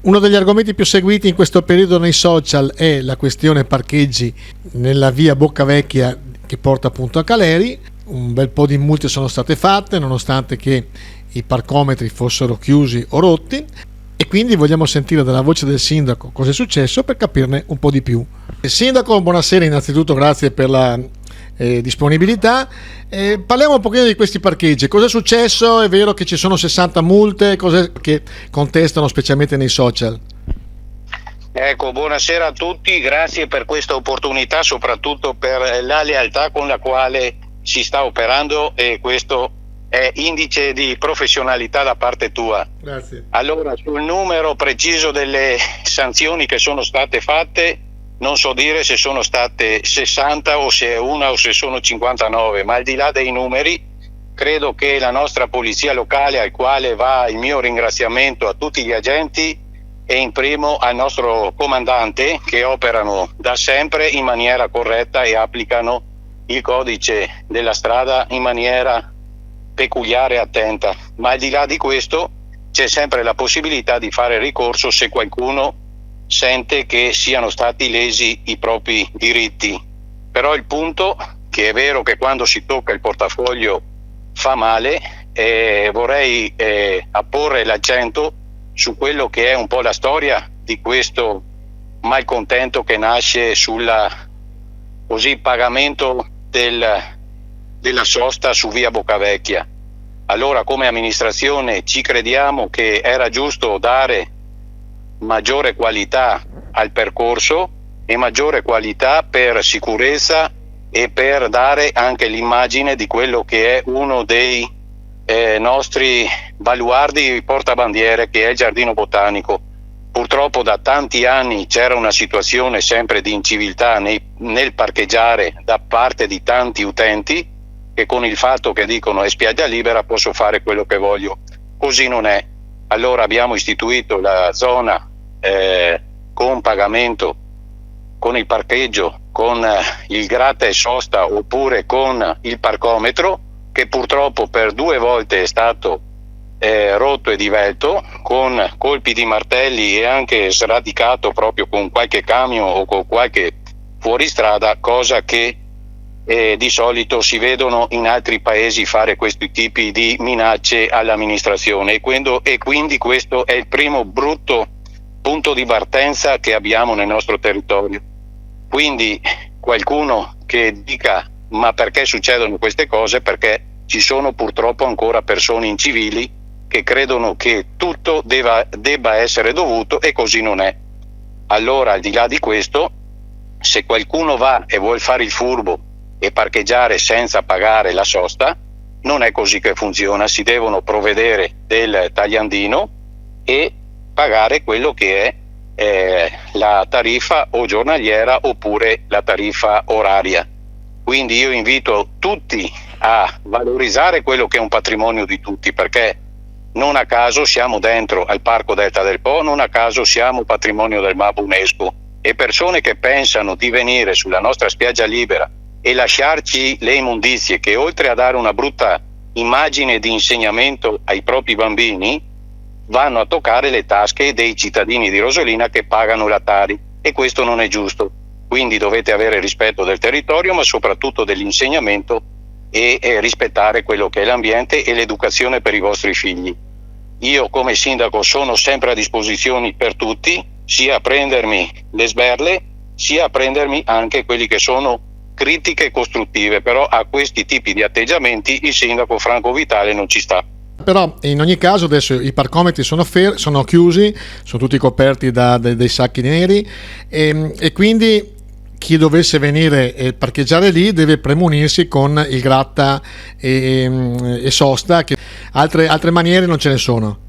Uno degli argomenti più seguiti in questo periodo nei social è la questione parcheggi nella via Boccavecchia che porta appunto a Caleri. Un bel po' di multe sono state fatte nonostante che i parcometri fossero chiusi o rotti, e quindi vogliamo sentire dalla voce del sindaco cosa è successo per capirne un po' di più. Sindaco, buonasera, innanzitutto grazie per la disponibilità. Parliamo un pochino di questi parcheggi. Cosa è successo? È vero che ci sono 60 multe, cos'è che contestano specialmente nei social? Ecco, buonasera a tutti, grazie per questa opportunità, soprattutto per la lealtà con la quale si sta operando, e questo è indice di professionalità da parte tua. Grazie. Allora, sul numero preciso delle sanzioni che sono state fatte, non so dire se sono state 60 o se è una o se sono 59, ma al di là dei numeri, credo che la nostra polizia locale, al quale va il mio ringraziamento a tutti gli agenti e in primo al nostro comandante, che operano da sempre in maniera corretta e applicano il codice della strada in maniera peculiare e attenta. Ma al di là di questo c'è sempre la possibilità di fare ricorso se qualcuno sente che siano stati lesi i propri diritti. Però il punto, che è vero che quando si tocca il portafoglio fa male, vorrei apporre l'accento su quello che è un po' la storia di questo malcontento che nasce sul pagamento della sosta su via Boccavecchia. Allora, come amministrazione ci crediamo che era giusto dare maggiore qualità al percorso e maggiore qualità per sicurezza e per dare anche l'immagine di quello che è uno dei nostri baluardi portabandiere, che è il Giardino Botanico. Purtroppo da tanti anni c'era una situazione sempre di inciviltà nel parcheggiare da parte di tanti utenti, che con il fatto che dicono è spiaggia libera posso fare quello che voglio. Così non è. Allora abbiamo istituito la zona con pagamento, con il parcheggio, con il gratta e sosta oppure con il parcometro, che purtroppo per 2 volte è stato rotto e divelto con colpi di martelli e anche sradicato proprio con qualche camion o con qualche fuoristrada, cosa che di solito si vedono in altri paesi fare questi tipi di minacce all'amministrazione, e quindi questo è il primo brutto punto di partenza che abbiamo nel nostro territorio. Quindi qualcuno che dica ma perché succedono queste cose? Perché ci sono purtroppo ancora persone incivili che credono che tutto debba essere dovuto, e così non è. Allora, al di là di questo, se qualcuno va e vuol fare il furbo e parcheggiare senza pagare la sosta, non è così che funziona. Si devono provvedere del tagliandino e pagare quello che è la tariffa o giornaliera oppure la tariffa oraria. Quindi io invito tutti a valorizzare quello che è un patrimonio di tutti, perché non a caso siamo dentro al Parco Delta del Po, non a caso siamo patrimonio del MAB UNESCO, e persone che pensano di venire sulla nostra spiaggia libera e lasciarci le immondizie, che oltre a dare una brutta immagine di insegnamento ai propri bambini, vanno a toccare le tasche dei cittadini di Rosolina che pagano la Tari, e questo non è giusto. Quindi dovete avere rispetto del territorio, ma soprattutto dell'insegnamento, e rispettare quello che è l'ambiente e l'educazione per i vostri figli. Io come sindaco sono sempre a disposizione per tutti, sia a prendermi le sberle, sia a prendermi anche quelli che sono critiche costruttive, però a questi tipi di atteggiamenti il sindaco Franco Vitale non ci sta. Però in ogni caso adesso i parcometri sono chiusi, sono tutti coperti da dei sacchi neri, e quindi chi dovesse venire e parcheggiare lì deve premunirsi con il gratta e sosta, che altre maniere non ce ne sono.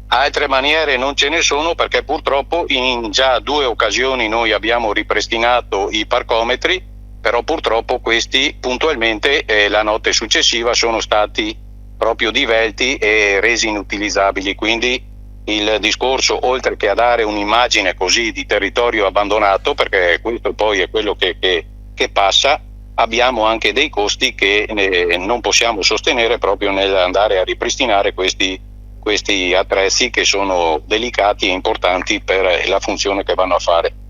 Altre maniere non ce ne sono, perché purtroppo in già 2 occasioni noi abbiamo ripristinato i parcometri, però purtroppo questi puntualmente la notte successiva sono stati proprio divelti e resi inutilizzabili. Quindi il discorso, oltre che a dare un'immagine così di territorio abbandonato, perché questo poi è quello che passa, abbiamo anche dei costi che non possiamo sostenere proprio nell'andare a ripristinare questi questi attrezzi che sono delicati e importanti per la funzione che vanno a fare.